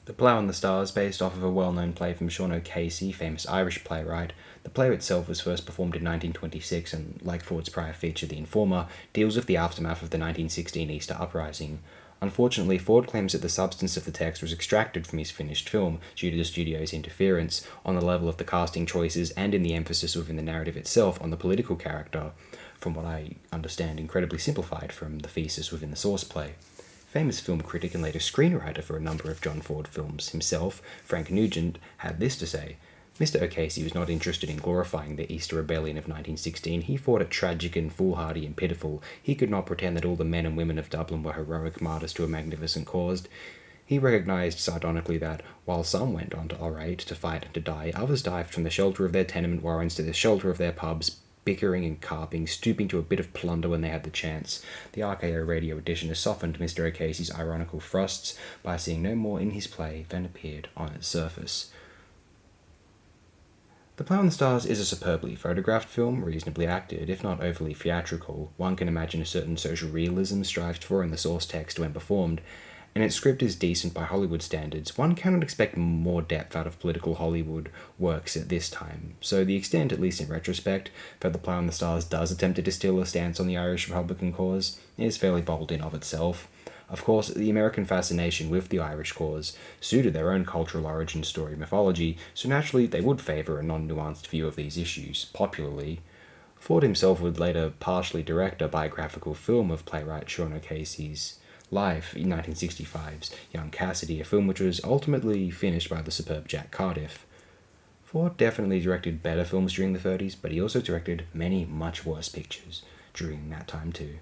The Plough and the Stars, based off of a well-known play from Sean O'Casey, famous Irish playwright. The play itself was first performed in 1926 and, like Ford's prior feature The Informer, deals with the aftermath of the 1916 Easter Uprising. Unfortunately, Ford claims that the substance of the text was extracted from his finished film due to the studio's interference, on the level of the casting choices and in the emphasis within the narrative itself on the political character, from what I understand incredibly simplified from the thesis within the source play. Famous film critic and later screenwriter for a number of John Ford films himself, Frank Nugent, had this to say: Mr. O'Casey was not interested in glorifying the Easter Rebellion of 1916. He thought it tragic and foolhardy and pitiful. He could not pretend that all the men and women of Dublin were heroic martyrs to a magnificent cause. He recognised sardonically that, while some went on to orate, to fight and to die, others dived from the shelter of their tenement warrens to the shelter of their pubs, bickering and carping, stooping to a bit of plunder when they had the chance. The RKO radio edition has softened Mr. O'Casey's ironical thrusts by seeing no more in his play than appeared on its surface. The Plough and the Stars is a superbly photographed film, reasonably acted, if not overly theatrical. One can imagine a certain social realism strived for in the source text when performed, and its script is decent by Hollywood standards. One cannot expect more depth out of political Hollywood works at this time, so the extent, at least in retrospect, that The Plough and the Stars does attempt to distill a stance on the Irish Republican cause is fairly bold in of itself. Of course, the American fascination with the Irish cause suited their own cultural origin story mythology, so naturally they would favour a non-nuanced view of these issues, popularly. Ford himself would later partially direct a biographical film of playwright Sean O'Casey's life in 1965's Young Cassidy, a film which was ultimately finished by the superb Jack Cardiff. Ford definitely directed better films during the 30s, but he also directed many much worse pictures during that time too.